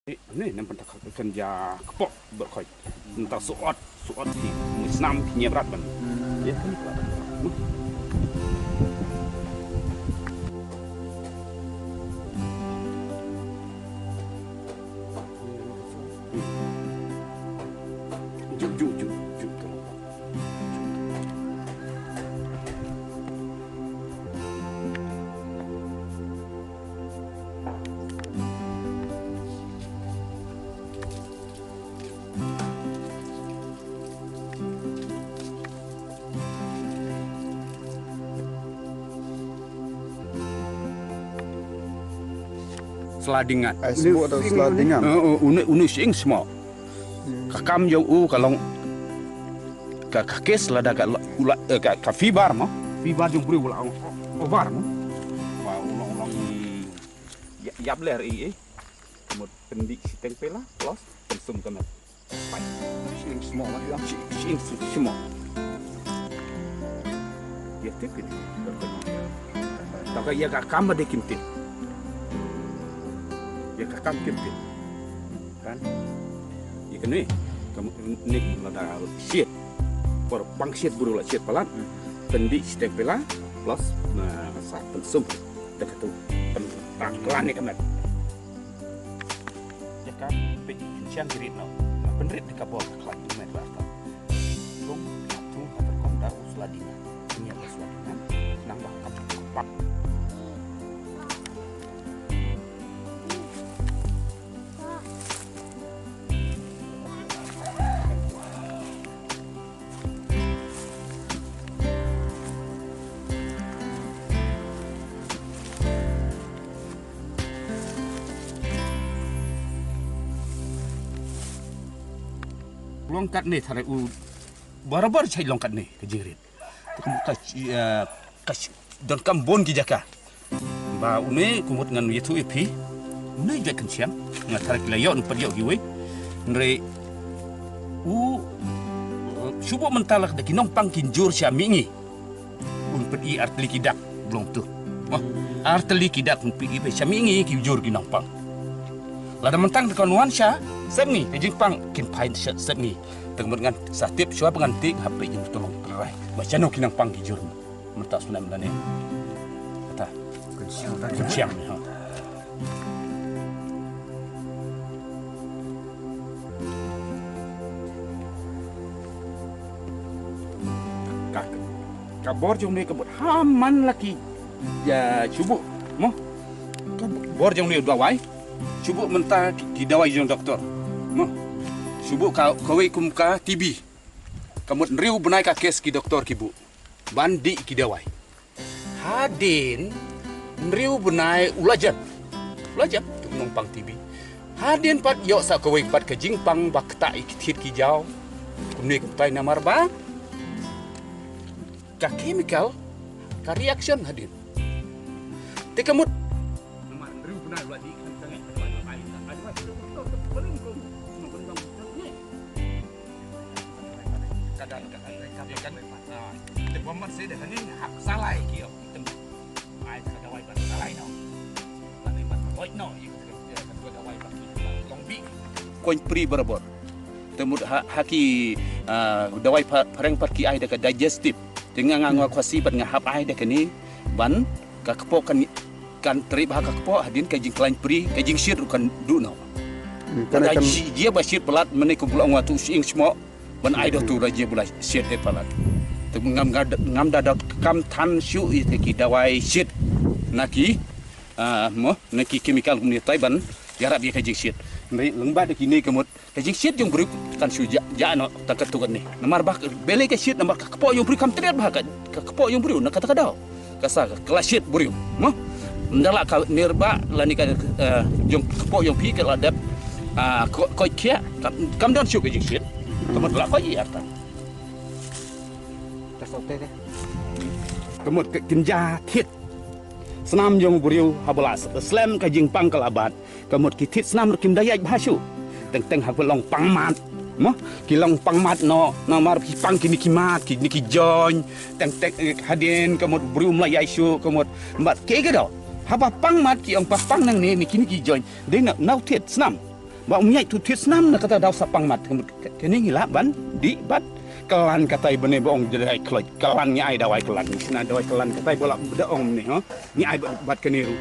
Ini nampak tak kerja kepok berkait entah suat di Islam penyeberat ban. Ya kan kelihatan. Juk. Seladingan. Sebut atau seladingan? Unu sing semua. Kakam jauh kalau kakes lada ka fibar mah. Fibar jung beri ulang ovar mah. Wah ulang ya bler Một pendik si tempela plus pensum kana. Pai. Sing semua mah yang sing semua. Ya tipit. Tak ya kakam de kimtin. Ya kakam kimtin kan ya kan nik lada shit por bang shit buru la shit pelat pendi stempela plus sa pensum dekat tu pelan ni kan ya kan pe siang dirit no penrit di kapal kelat di met basta tung terkom da usladina punya usladina nambah kapak longkat ni thare u barabar chai longkat ni ke jirit ka don kambon ki jaka ba une kumut ngan yetu ipi ne je kan siam ngat thare layon peryo giwe nre u subo mentalak de kinong pang kinjur sia mingi un pedi artli kidak belum tu artli kidak un pedi be sia mingi kinjur kinong pang lada mentang de kanuan sia Semni, ejing pang kin pain semni. Tengah dengan satip syua pengantik hapri jeng tolong terai. Macam no kinang pang hijur. Mentak sunam lane. Kata. Kenciang ni ha. Kabor jong ni kabut haman laki. Ya cubu. Mo. Kabor jong ni dua wai. Cubu mentah didawai jong doktor. Mo. Subuh kau kumka TB. Kamu nriu benai ka kes ki doktor kibu. Bandi ki dawai. Hadin nriu benai ulajan. Ulajan numpang TB. Hadin pat yo sa kau pat ke jingpang bakta ikithit ki jaw. Kumni kumpai namar ba. Ka chemical ka reaction hadin. Te kamu namar nriu benai uladi Pemer saya dah ni hak salah kio. Ai tak ada wifi salah no. Tapi mat no, you kan ada wifi long bi. Koin pri berabor. Temut haki dawai pareng parki ai dekat digestive. Dengan ngangwa kuasi ban ngahap ai dekat ni ban ka kepok kan terib hak kepok hadin ka jing klain pri ka jing shit kan du no. Kan dia basir pelat menai kumpulan watu sing semua ban ai dah tu raja bulai shit pelat. Ngam dadak kam tan syu ite ki dawai shit naki naki chemical kumni taiban yarap ye kajing shit nri lengba de kini kemut kajing shit jong bru kan syu ja no takatukan ni namar bak bele ke shit namar kepo jong bru kam triat bah ka kepo jong bru nak kata kadau kasa kelas shit bru mo ndala ka nirba lani ka jong kepo jong pi ke ladap ko kia kam don syu kajing shit kemut la ko ye arta Kemut kenja tit senam jong buriu habelas slam ka jingpang kalabat kemut kitit senam kim dayaj bahasu teng habelong pangmat mo kilong pangmat no namar pang kini kimat kini ki join teng hadin kemut buriu melayai su kemut mbat ke do haba pangmat ki ong pang nang ni kini ki join de nau tit senam ba umnyai tu tis nam na kata daw sapang mat kini ngila ban di bat kelan katai bene bong jadi kloj kelan nyai dawai kelan sina dawai kelan katai bola beda ong ni ha nyai bat keniru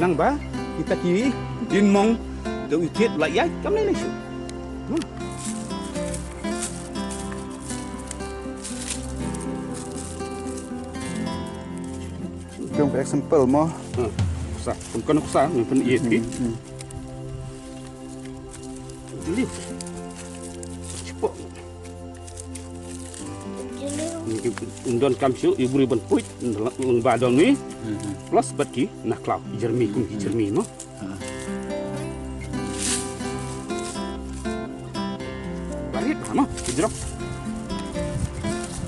nang ba kita ki din mong tu tit la ya kam ni su Kung example mo. Sa kun sa ni pen iya ki Dili. Cepat. Undon kamsu iburi ban puit leng badon ni. Plus batki nak klau jermi kum jermi no. Barit mo, hidrok.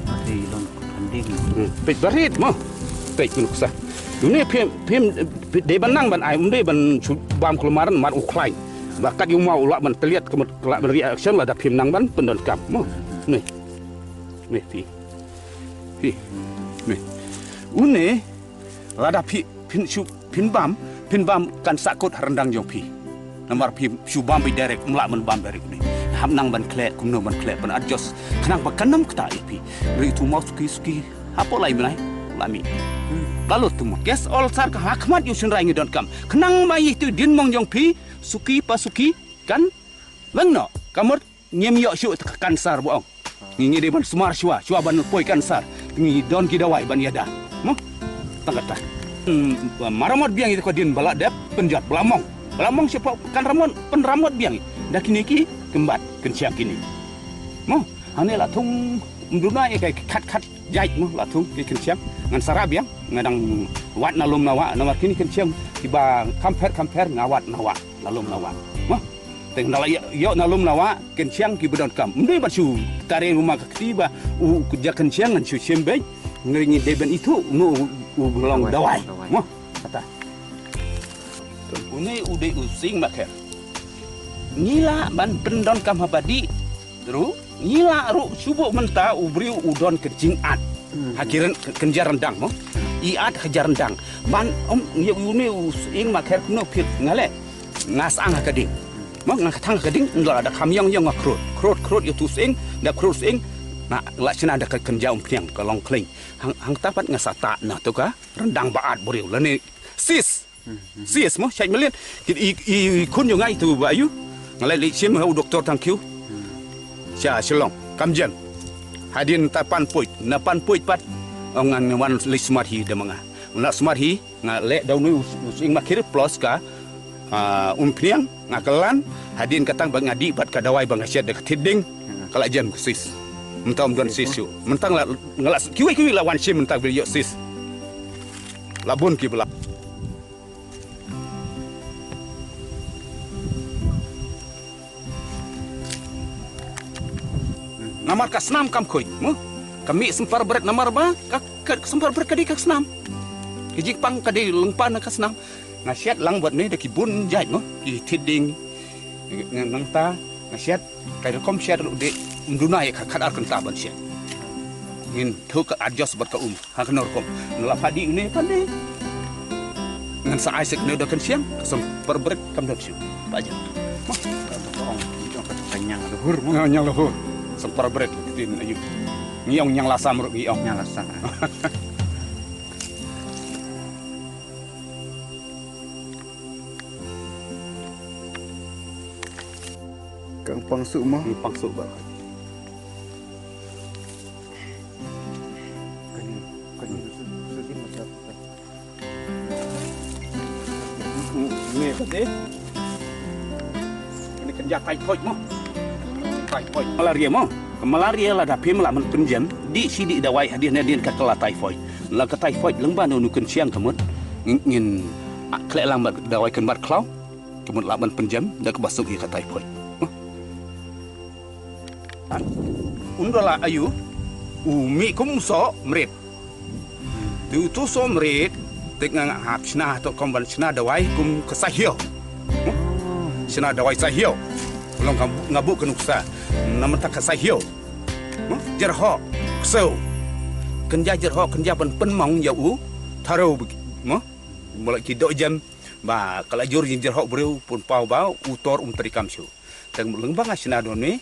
Mari long kanding. Pet barit mo. Pet kun sa. Dunia pem de banang ban ai umde ban bam kelemaran mat uklai. Bakat yung mau ulak man terlihat kelak reaction lah dah pim nang ban pendon kap mo. Ni. Ni pi. Pi. Ni. Une lada pi pin bam kan sakut rendang jong pi. Nomor pi shu bam bi direct mulak man bam direct ni. Ham nang ban klek kumno ban klek ban adjust. Kanang bakanam kata pi. Ri tu mau suki apa lai menai? Lami. Lalu tu mo. Guess all sar ka hakmat yu sunrai ngidon kam. Kenang mai tu din mong jong pi. Suki pasuki kan lengno kamur nyem yo syu kan sar boong ngi de ban smar shwa ban poi kan sar ngi don ki dawai ban yada mo tangata maramot biang itu ko din balak dep penjat belamong siapa kan ramot biang dak kini ki kembat kenciang kini mo ane la tung mduna e kai kat jait mo la tung ki kenciang ngan sarab yang ngadang wat nalum nawa nomor kini kenciang tiba kamper ngawat nawa nalum nawa mah teng nala yo nalum nawa kenciang ki bedon kam mende basu tare rumah ketiba kerja kenciang ngan su sembe ngeringi deben itu nu belong dawai mah kata une ude using maker ngila ban pendon kam habadi teru ngila ru subuh menta ubri udon kejingat hakiran kenjar rendang mo iat kejar rendang ban une using maker kuno pit ngale ngas ang kading mo ngatang kading nda ada kamyong yang krot itu sing da krot sing na la sina ada kenjau piang kalong kling hang tapat ngasata na to ka rendang baat boriu lani sis mo sai melian i kun yo ngai tu bayu ngalai li sim hu doktor tangkiu cha shalong kamjen hadin tapan poit na pan poit pat ongan wan li smart hi de manga na smart hi ngale daunu sing makir plus ka umpiang ngakalan hadin katang bang ngadi bat kadawai bang asyad dekat tiding kala jam sis mentang don sis yu mentang ngalas kiwi lawan sim mentang bil sis labun ki bela namar kasnam kam koi mo kami sempar berat namar ba sempar berat kadi kasnam kijik pang kadi lengpan kasnam ngasiat lang buat ni deki bun jait mo ki tiding nang ta ngasiat kai kom siat de nduna ya khat ar kenta ban siat ngin thuk adjust buat ka hakenor kom nala padi ni pandi ngan sa isaac ne do kan siang sem perbret kam dok siu paja mo tong jong kenyang luhur mo nyang luhur sem perbret kitin ayu ngiong nyang lasam ngiong nyang lasam Kang pangsuk mo. Pangsuk ba. Kan sudah macam. Ni pasti. Ini kerja typhoid mo. Typhoid. Malaria lah dah pem lah men penjam di sidi dawai hadin kat kala typhoid. La ka typhoid lengban nu kun siang kemut ngin klek lang dawai kan bat klau kemut laban penjam dah kebasuk ka typhoid. Undala ayu umi kum so mret tu so mret tek nga hap sna to komban sna dawai kum kesahio sna dawai sahio long ngabu kenuksa nama tak kesahio jerho so kenja jerho kenja pen mong ya u tharo mo mulai ki do jam ba kala jor jin hok breu pun pau bau utor terikam syu teng lengbang asina don ni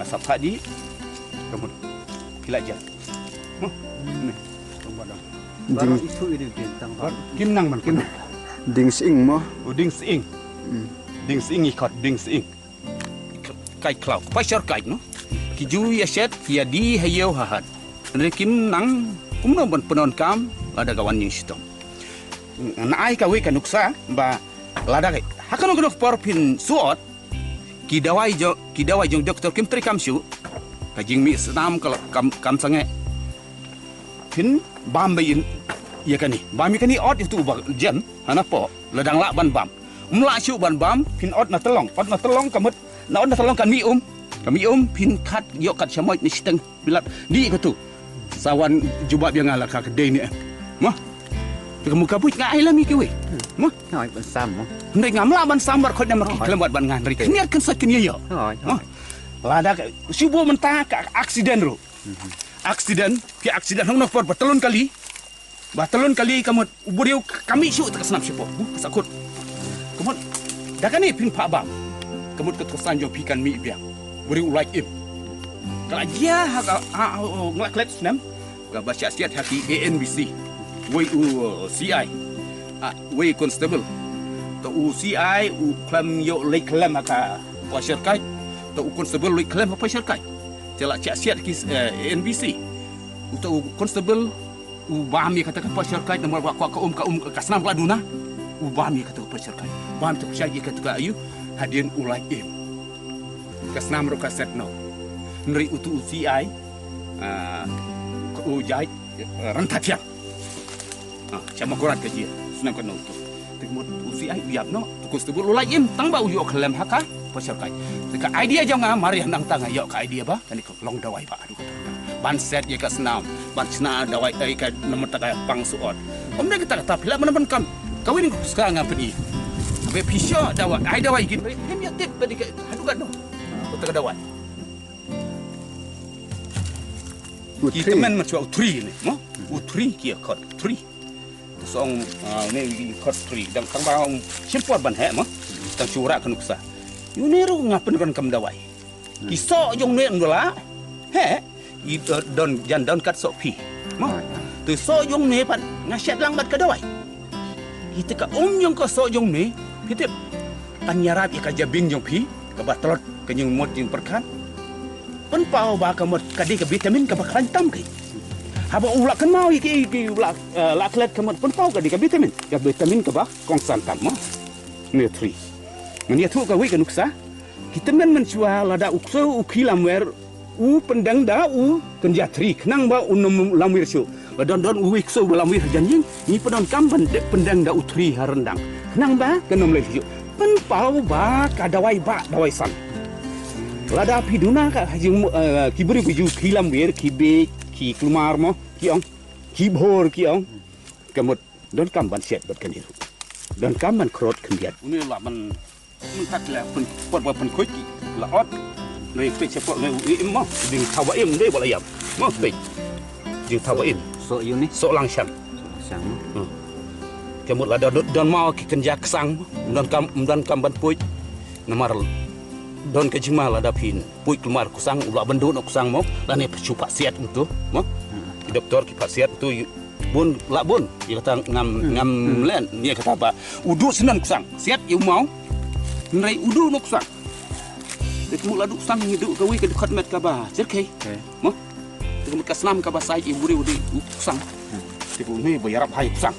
asap hadi kamu kilajar ni tombadang Ding itu ini bintang kim nang man kim ding sing mo. ding sing ding sing ikot ding sing kai klau pasar kai no ki ju ya set ya di hayo hahat ne kim nang kum no ban penon kam ada kawan yang sitom na ai ka we kanuksa ba lada kai hakano kanuk porpin suot ki dawai jong doktor kim tri kam syu ka jing mi senam kalau kam sange pin bam bayin ya kani bam kani ot itu ba jam hana po ladang la ban bam mla syu ban bam pin ot na telong kamut na ot na telong kan mi kami pin kat yok kat syamoi ni seteng bilat di ko tu sawan jubab yang ala ka kedai ni mah kamu kabut ngai lah mi ke we mah rồi bên sam mà ndai ngam la ban sambar khot na mak kelemat ban ngan ri kniat kan sat kenia yo rồi lada ka subuh mentah ka aksiden ro aksiden hong nok por telun kali kamu uburiu kami syuk tak senam sipo sakut kamu dah kan ni pin pak bam kamu ketesan jo pikan mi biang buriu like im kalau dia ngelak senam ga baca siat hati ANBC we CI we constable to CI klam yo lek klam aka pasarkai to constable lek klam pasarkai celak siat ki ANBC untuk constable ubami kata pasarkai nomor ka kasnam laduna ubami kata pasarkai bam tu syagi kata ayu hadin ulai im kasnam ro kaset no nri utu CI ujai rentatiak sama korat kerja senang kena tu tekmut CI biap no tukus tu ulai im tang bau yo kelem haka pasarkai tika idea jangan mari handang tang yo ka idea ba kan long dawai ba aduh ban set ye ka senam ban sna dawai ai ka nomor tak pang suot omne kita kata pila menemen kam kawin sekarang ngap ni be pisau dawai ai dawai gin hem ya tip tadi ka hadu kan no kota dawai kita men macam utri ni mo utri kia kot utri song ni kot utri dan tang bau simpot ban he mo tang surat kanuksa yu ni ru ngapen kan kam dawai kisok jong ni ndola he i don jan don kat sok pi mo tu sok jong ni pan ngasyat lang bat ka dawai kita ka jong ko sok jong ni pitip kan nyarap ka jabing jong pi ka batlot ka jong mot jong perkan pen pau ba ka mot ka di ka vitamin ka bakran tam kai haba ulak kan mau ki ulak laklet ka mot pen pau ka di ka vitamin ka ba kong santam mo nutri mania tu ka wi ka nuksa kita men mencua lada ukso ukilam wer pendang da kenjatri kenang ba unum lamwir syu don wik so lamwir janjing ni pedon kam pendang da utri harendang kenang ba kenom le syu pen pau ba ka dawai san lada piduna ka hajung kibri biju kilam wer kibe ki klumar mo kiong kibhor kiong kamut don kam ban set bat kaniru don kam ban krot kendiat uni la man tak la pen kuit ki la ot noi pe cepot noi im mo ding tawa im dei bola yam mo pe ding tawa im số yêu ní so lang syam sáng kamut la don mau ki kenjak sang don kam ban puit namar don ke jima la dapin puik keluar kusang ulah bendu nak kusang mo dan ni cupak siat untuk mo doktor ki pasiat tu bun dia kata ngam len dia kata apa udu senan kusang siat you mau nrai udu nak kusang tekmu ladu kusang hidu kawi ke dekat met ka ba jerkai mo tekmu kasnam ka ba sai iburi udi kusang tekmu ni bayarap hai kusang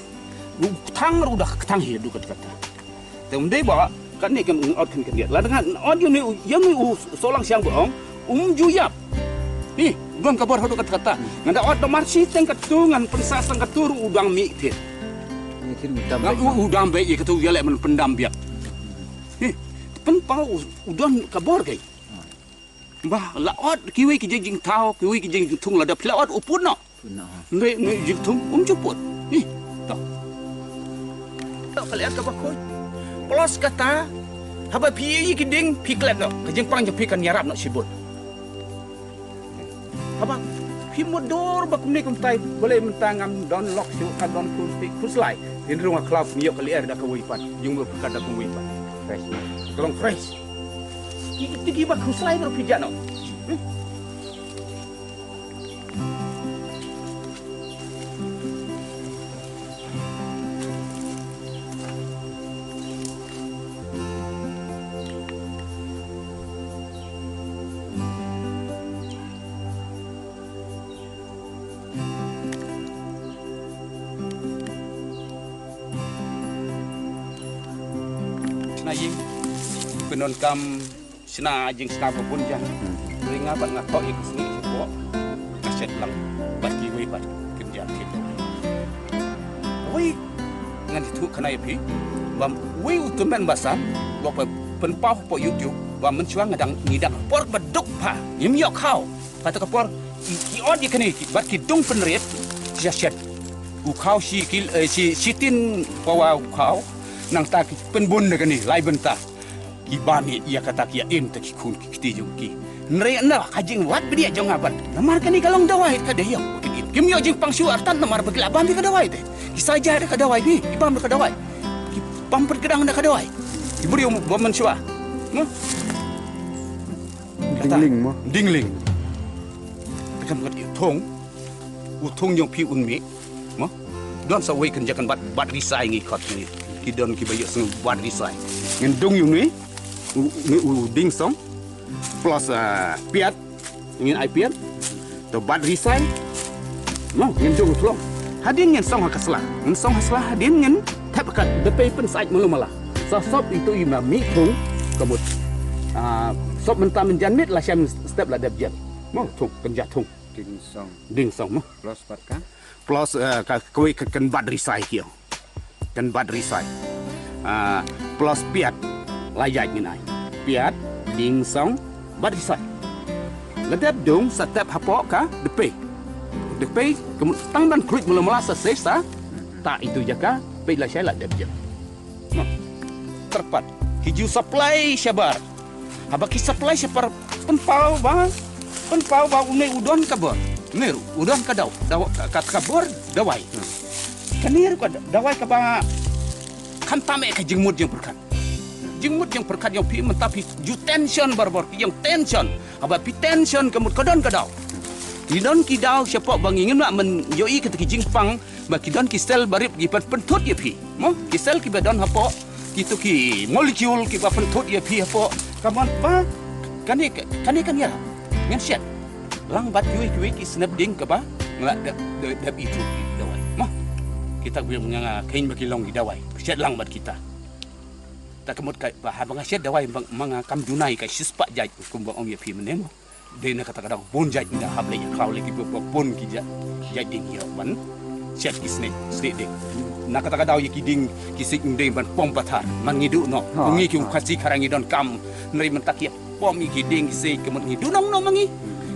tang udah ketang hidu kata tekmu dei ba kan ni kan out kan dia la dengan on you ni yang ni solang siang bohong juyap ni don kabar hodo kata ngada out do marsi teng katungan pensasang katur udang mi te như thế mình tâm udang be ye katu yale men pendam biak pen pau udon kabar kai bah la out kiwi ki jing tau kiwi ki jing tung la da pla out upun no ni jing tung juput tak tak kalian ka bakoi plus kata haba pi ki ding pi klep no kajeng perang je pi kan nyarap no sibut haba pi modor ba kumne kum tai boleh mentangam don lock syu kan don kun pi kuslai Hindu rumah club niyo kali dah kawipan, yung berkat dah kawipan. Fresh. Kalau fresh. Tinggi bak huslai berpijak no. Naying penon kam sina jing sta pun jan ringa bat ngato ik sini sepo kaset lang bat ki wi bat kerja kita wi ngan itu kana yapi bam wi utumen basan lo pen pau po YouTube bam mencuang ngadang ngidang por beduk pa yim yok kau kata kapor ki on di kene bat ki dung penret jaset u kau si kil si sitin pawa kau nang tak penbun dengan ni lai benta ki bani ia kata ki im tak kun ki ti jong ki nre na kajing wat bedia jong aban namar kani kalong dawai ka de yang ki kim yo jing pangsu artan namar begla bam ka dawai te ki saja ka dawai bi ibam ka dawai ki pampet kedang ka dawai ki buri bo man sua no Dingling mo. dingling kan ngat thong u thong jong pi un mi mo don sa wei kan jakan bat risai ngi khot ni kidon ki bayo seng buat risai ngendung yung ni ding song plus piat ingin ai piat to bat risai no ngendung slong hadin ngen song hakasla ngen song hasla hadin ngen tap kat depe pen sait mula so sop itu ima mi thung kebut sop mentam menjanmit lah syam step lah dab jan mo thung kenjat thung ding song mo Plus patka. plus koi kan bat risai kio kan bat risai plus piat layak nginai piat ding song bat risai ledap dong setep hapok ka depe tang dan klik mula sa sesa tak itu jaka pe la syala dap je no terpat hiju supply syabar habaki supply syapar penpau ba unai udon kabor meru udon kadau kat kabor dawai kanir ko dawai ka ba kan tame ka jingmut yang perkat yang pi mentapi ju tension barbor yang tension aba pi tension kemut kodon kadau kidon kidau siapa bangingin nak men yoi ketika jingpang ba kidon kisel barip gi pentut ya pi mo kisel ki badon hapo kitu ki molekul ki ba pentut ya pi hapo kaman pa kani kan ya ngan syat lang bat yoi ki snap ding ka ba ngelak dap itu dawai mo kita boleh menganga kain bagi long di dawai syat lang bat kita tak kemut kai ba habang syat dawai manga kam junai kai sispak jai kum ba om ya pi menemo dena kata kadang bon jai inda hable ya kau lagi bon ki jai ding ya ban syat ki snake ding na kata kadang ya ki ding ki sik ding ban pom patar man ngidu no ngi ki khasi karangi don kam neri mentak ya pom ki ding ki sik kemut ngidu nong no mangi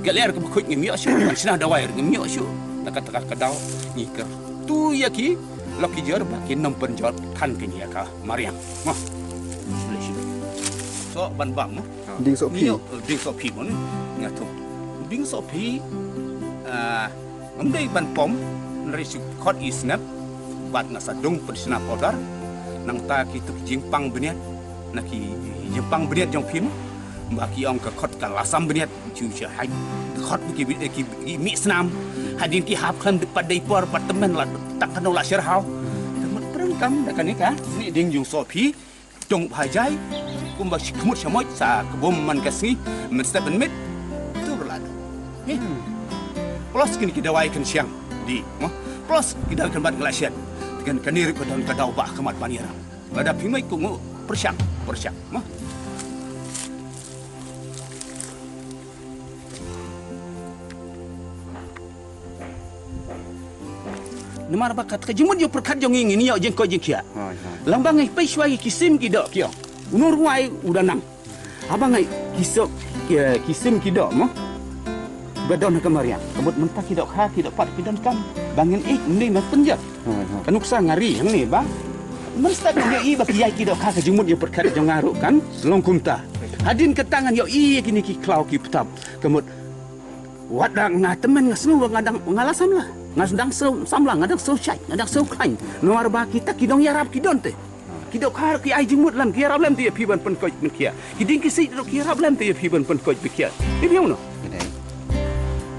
galer ke khut ngi mi asyu man sina dawai ngi mi asyu na kata kadang ngi ker tu ya ki loki jer ba ki nom penjot kan ke ya ka mariam mo so ban bang mo Ding sok pi. ding so pi mo ni ngatu ding so pi ngomdei ban pom nrisi khot isnap bat ngasa dong persna podar nang ta ki tu jingpang beniat na ki jingpang beniat jong pim baki ong ka khot ka lasam beniat chu cha hai khot ki mi snam hadin ki hap khan depat dai por apartemen la tak kan la syar hau temut perang kam da kan ni ka ni ding jung so pi jong bhajai kum ba kemut samoi sa kebom man kasni men step mit tu berladu plus kini kita dawai kan siang di plus kita kan bat ngelasian dengan kanir ko dan kadau ba kemat banira ada pimai ku persyak mah Nemar bakat ka jimut yo perkat jong ingin yo jeng ko jeng kia. Lambang ai pai swai kisim ki dok kio. Unur wai udah nang. Abang ai kisok kisim ki dok mo. Badon ka Maria. Kebut mentah ki dok ha ki dok pat ki don kam. Bangin ni mas penjat. Kanuk sa ngari yang ni ba. Menstat yo i bak yai ki dok ha ka jimut yo perkat jong ngaruk kan. Long kumta. Hadin ke tangan yo i kini ki klau ki petap. Kemut wadang ngatemen ngasnu ngadang ngalasam lah. Ngasdang samlang ngadang so syai ngadang so klain nuar ba kita kidong yarap kidon te kidok har ki ai jingmut lam ki yarap lam te piban pen koi men kia kiding ki si dok ki yarap lam te piban pen koi bikia ni biong no Kedai.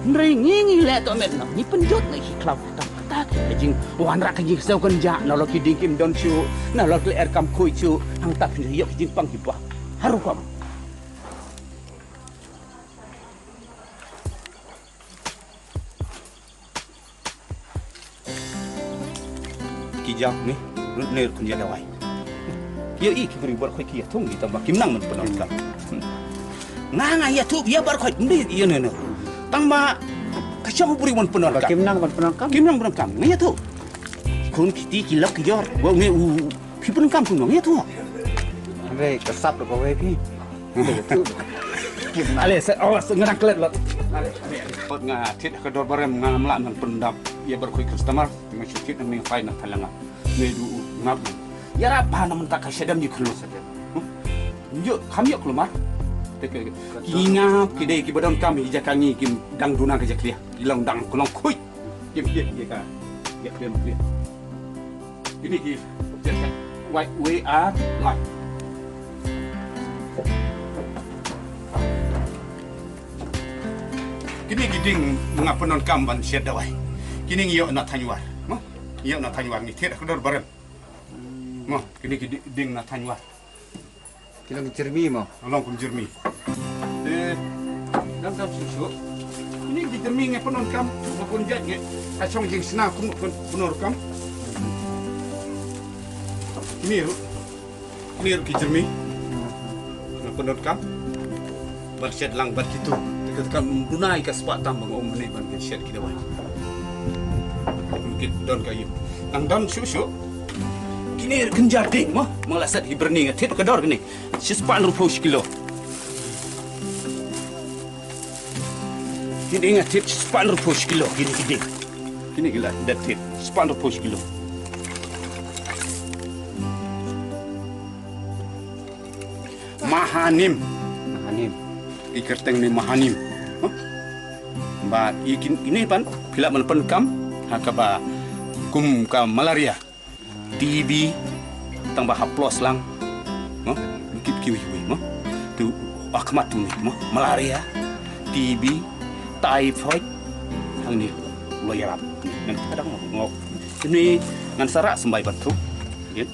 nrei ngi le to met no ni penjot na ki klap tak ki jing wan rak ki sau kan ja na lo kiding kim don chu na lo le er kam koi chu hang tap ni yok jing pang ki pa haru kam kijang ni ner kun ya dawai ya i kibri bar khoi kia thung ni tamba kim nang man panon ka nga ya tu ya bar khoi ndi ya ne ne tamba ka chong buri mon panon ka Kim nang ban penangkam. kim nang panon kam nga ya tu kun kiti kilok ki yor wa nge u pi panon kam kun nga ya tu Re kesap lo kowe pi. ale se awas ngarang klet lot ale pot nga tit ka dor barem nga amla man pendap ya bar khoi customer nga chukit nang fai na thalanga ne du ngap ya ra pa na man ta ka sedam ni khlo sedam yo kham yo klumar inga kide ki badam kami jakangi kim dang duna ka jaklia ilang dang kolong khoi kim ye ka ya klem klia ini ki jakan we are live kini giding mengapa non kamban siat dawai kini iyo na tanyuar mo iyo na tanyuar ni tiada kedor barem mo kini giding na tanyuar Kilang cermi mo. along kum jermi dam susu ini di jermi nge penon kam maupun jat nge kacong jing sena kum penor kam ini ru ki jermi na penon kam bersiat lang berkitu ketika mendunai ke sepak tambang om ni ban siat kita wai mungkin don kayu ang don susu kini kenjar ding mah malasat hiberni ngetit ke dor gini sispan rupus kilo kini ingat tit sispan rupus kilo kini giding kini gila datit sispan rupus kilo mahanim Hanim. ikerteng ni mahanim ba ikin ini pan pila man penkam hakaba kum ka malaria TB tang ba haplos lang no kip kiwi mo tu akmat tu ni mo malaria TB typhoid hang ni lo yarap ngan kadang ngok ini ngan sarak sembai bantu gitu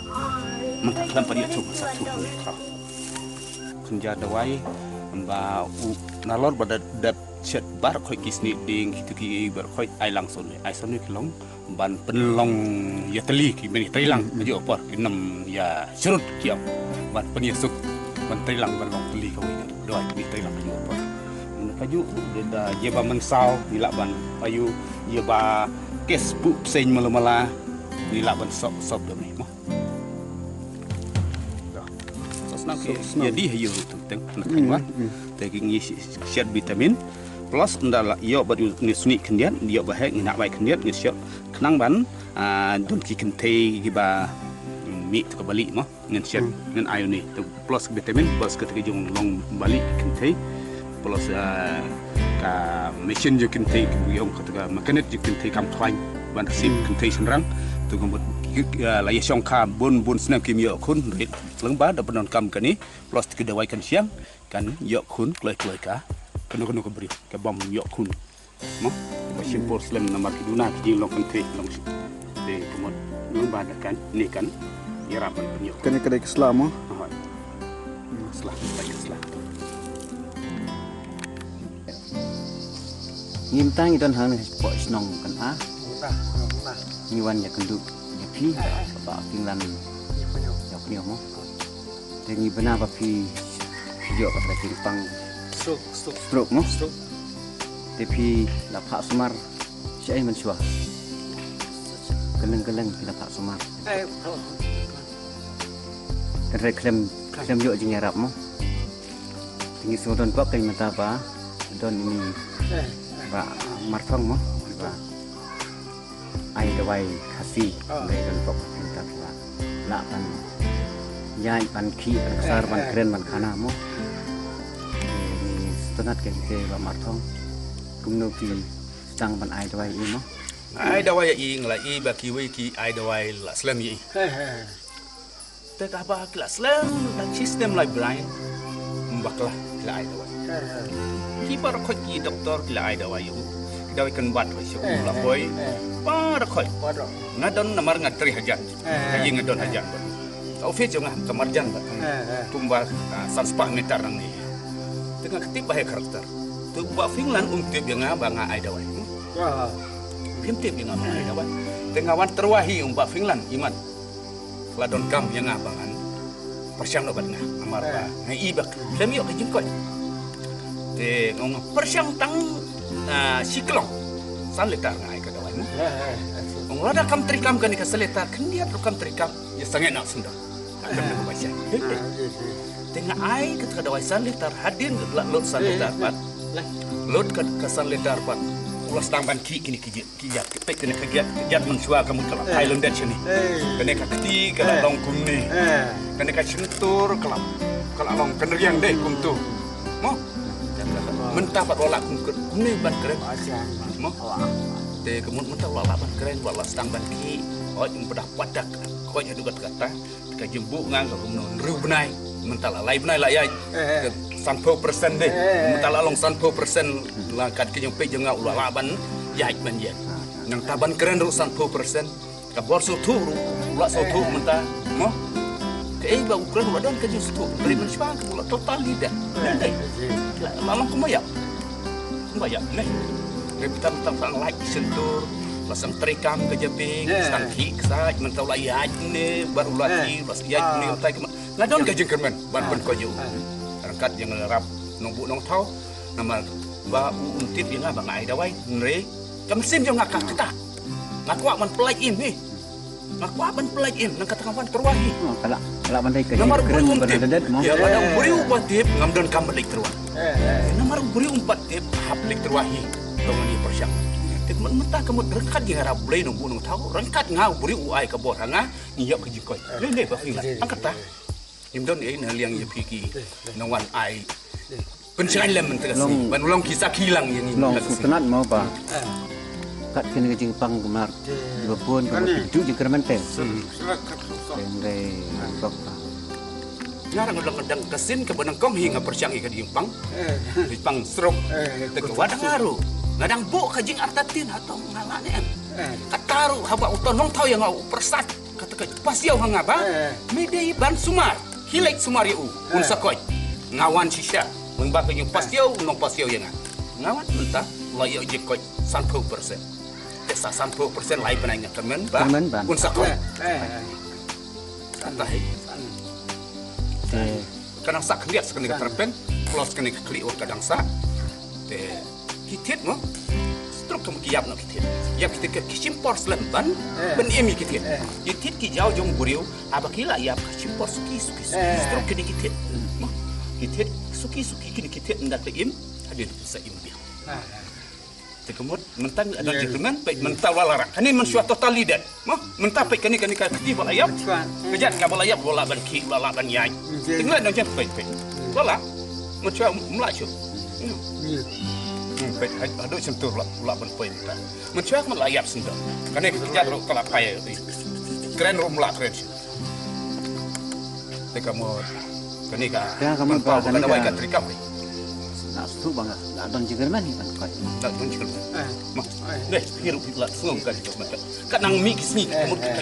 man lampa dia tu satu ni kau kunja dawai ba u nalor bada dat chat bar khoi kisni ding kitu ki bar khoi ai langson ai son ni long ban penlong ya teli ki beni telang mejo por ki nam ya serut kiam ban peniasuk ban telang ban long teli kau doi ki telang mejo por kaju da je ba mensau dilak ban ayu ye ba kes bu sein mala dilak ban sop demi mo nak jadi hayu tu teng nak keluar taking siat vitamin plus ndala yo badu ni suni kendian yo bahek nak baik kendian ni siat kenang ban don ki kente giba mi tu balik mo ngan siat ngan ayo ni plus vitamin plus ketika jong long balik kente plus ka machine je kente yong ketika mekanik je kente kam twain ban sim kente senrang tu gambut la yesong ka bun senam kim yo kun rit leng ba da penon kam kani plus ke dawai kan siang kan yo kun kloi ka kanu ke beri ke bom yo kun mo ba simpor slam na makiduna ki long kan te long de kumot leng ba da kan ni kan yarapan yo Kani kedai kesela mo. selah baik selah Ngimtang idon hang po snong kan a. Ngiwan ya kenduk. Pi ba pinglan ya punya mo dengi bena ba pi jo ba tra pang stroke mo tapi la pak sumar syai man syua geleng pila pak sumar kan klem jo jing yarap mo tingi sodon ba kai mata ba don ini ba marfang mo ba ai dawai khasi dari dan pok kita la pan yai pan ki pan kasar pan keren pan khana mo ni stonat ke ba marthong kumno ki stang pan ai dawai mo ai dawai ing la i ba ki wi ki ai dawai la slam yi te ka ba la slam la system lai brain mbaklah la ai dawai ki bar ko ki doktor la ai dawai yu dawai kan bat wa syu la boy par ko ngadon namar ngatri hajan yi ngadon hajan office jo ngah kamarjan ba tumba sanspa meter nang ni tengah ketip bahaya karakter tu ba Finland untip yang ngaba nga ai dawai Pimtip yang ngabang ay dawan. Tengawan terwahi umbak Finland iman. Ladon kam yang ngabangan. Persyang obat nga amarba. Ngai ibak. Lami ok jengkot. Te ngong persyang tang siklong. San letar ngai ka dawan mo. Ngong lada kam trikam kan ka seletar kan dia kam trikam. Ya sangat nak sunda. Akan nak baca. Tengah ai ka dawai san letar hadin lot san letar pat. Lot ka san letar pat. Ulas tamban ki kini kijat pek kena kijat mensua kamu kelap Thailand dan sini kena kati kena long kum ni kena sentur kelap kalau long kenerian deh kum tu mo mentah pat wala kum ni ban keren mo te kemun mentah wala ban keren wala tamban ki oi pedah padak kau nya dugat kata ka jembu ngang ka kum non ru benai mentah lai benai la yai 30% deh mentah long 30% langkat ke jumpe jenga ulah laban yai ban yen nang taban keren ru 30% ka bor sutu ulah sutu mentah mo ke ba ukran ulah don ke sutu beri menspang ke ulah total lidah lalang kumaya nih rebutan tentang like sentur lasang trikam ke jeping sang hik sai mentau la yai ni baru lagi bas yai ni utai ke ngadon ke jengkermen ban ban koju rangkat yang lerap nongbu nong tau nama ba untip yang abang ai dawai nre kamsim yang ngakak kita ngakwa man pelaj im ni ngakwa man pelaj im nang kata kawan terwahi Kalau bandai ke nomor keren beri bukan untip ada mau. ya pada beri umpat tip ngamdon kam balik terwahi nomor beri umpat tip haplik terwahi tongan ni persyang tik mentah kamu rengkat yang harap boleh nongbu nong tau rengkat ngau beri uai ke bor hanga ngiyap ke jikoi lele ba hilang angkat ta imdon ai na liang ye piki nawan ai pencairan lemon terasi ban ulang kisah hilang yang ini Long sutenat mau apa? Kat kena ke Jepang kemar. Bepun itu je kerman teh. Tenggai kok. Ngarang ulang kesin ke benangkom hingga persyang ikan di Jepang serok tekewadang ngaru ngadang bo kajing artatin atau ngalane kataru haba utonong tau yang ngau persat kata ke pasiau hangaba medei ban sumar hilek sumar yu unsakoi ngawan sisa mengbak yung pasiau nong pasiau yang ngawan mentah layak jekoi 30% desa 30% lain penanya temen ban unsakoi santai kadang sak lihat sekali terpen plus kena klik kadang sak kitit mo struk kamu kiap nak kitit ya kitit ke kisimpor selemban ben emi kitit kitit ki jauh jong buriu abakila ya kisimpor suki struk kini kitit mo kitit suki kini kitit ndak im hadir bisa im dia tekemut mentang ada gentleman baik mental walarang kani mensua total lidat mo mentah baik kani kati bola ayam kejat ka bola ayam bola ban ki bola ban yai tinggal nang jet baik bola mensua melacu baik ada sentuh bola ban poin ta mensua melayap sentuh kani kejat ro kala paya keren ro melak keren tekemut kani ka kamu ka wai ka trikap Nak tu bangga. Nak don je kerman ni kan. Tak tunjuk. Mak. Deh, hirup lah sungguh kan itu macam. Kadang mix ni,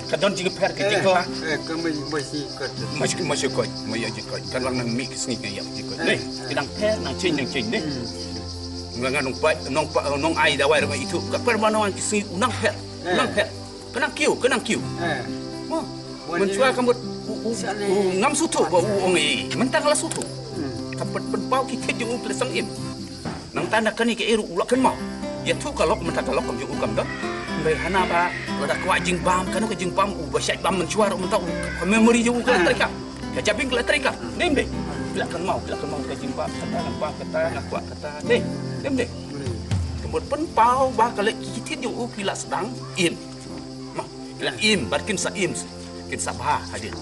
kadang juga per ke jengkla. Kami masih kat. Masih koi, maya je koi. Kadang nang mix ni kayak je koi. Deh, kadang per nang ceng deh. Ngang nong ai dawai rumah itu. Kat permanoan kisni unang per. Kenang kiu. Mo. Mencua kamu ngam sutu ba uongi. Mentang lah sutu. Kapan penpau kita jung pelesang im nang tanda kani ke eru ulak kan mau ya tu kalau mentah kalau kamu jung ukam dah bai hana ba ada kuajing bam kanu ke jing bam u basyai bam mencuar mentau memory jung ukam terika ya jabing kala terika nembe bila kan mau ke jing bam kata nembe kemudian penpau ba kala kita jung upila sedang im mah bila im barkin sa im kin sabah hadir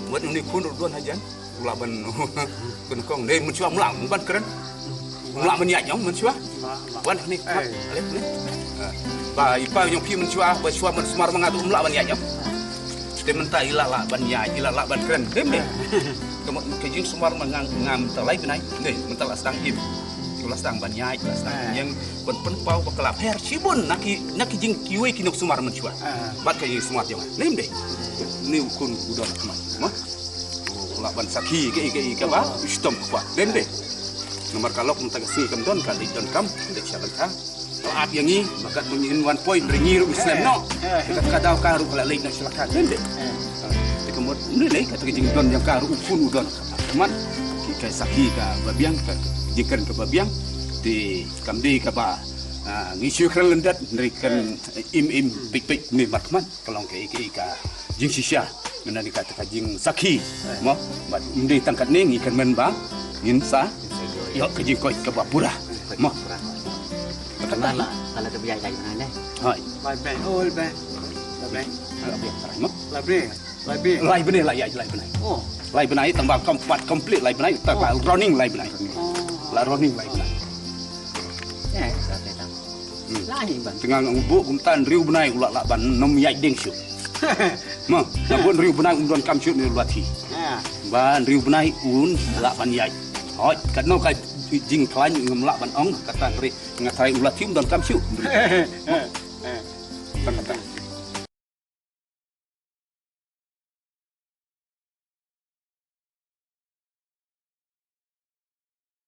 buat ni pun duan hajan ulaban kong deh mencua mulang ban keren mulang meniak nyong mencua ban ni alif ni ba ipa yang pi mencua ba cua men semar mangatu umla ban ya jam te menta ilala ban ya ilala ban keren dem deh kemudian kejing semar mangang ngam terlai benai deh menta la sedang im la sedang ban ya la sedang yang ben penpau bakelap her cibun naki jing kiwe kinok semar mencua bat kejing semar jam dem deh ni ukun udon kemai mah laban saki ke ba istom kwa dem deh nomor kalok menta kasi kamdon kali don kam dek syalanta Laat yang ini, maka menyin 1 point beringiru Islam no. Kita kadau karu kalau lain nak silakan dende. Kemudian ni leh kata jing don yang karu pun don. Teman kita saki ka babiang ka jingkan ke babiang di kamdi ka ba ngisi kran lendat nerikan im pik ni matman kalau ke ka jing sisya menani kata ka jing saki mo bat ndi tangkat ni ngikan men ba ngin sa yo ke jing koi ka ba pura mo Kenal lah, kalau ada biaya kayak mana? Hai. Lai bè, ôi bè. Lai bè. Lai Lai bè. Lai benih lai lai benih. Oh. Lai benih tambah komplit lai benih, tambah running lai benih. La running lai benih. Ya, saya tahu. Lain bang. Tengah ngubuk kumtan riu benih ulak lak ban nom yai deng syuk. Mah, ngabun riu benih umdon kam syuk ni luati. Ban riu benih un lak ban yai. Hoi, kat no kai jing klan ngemlak ban ong kata ngri ngatai ulat tim dan kam syuk. Kata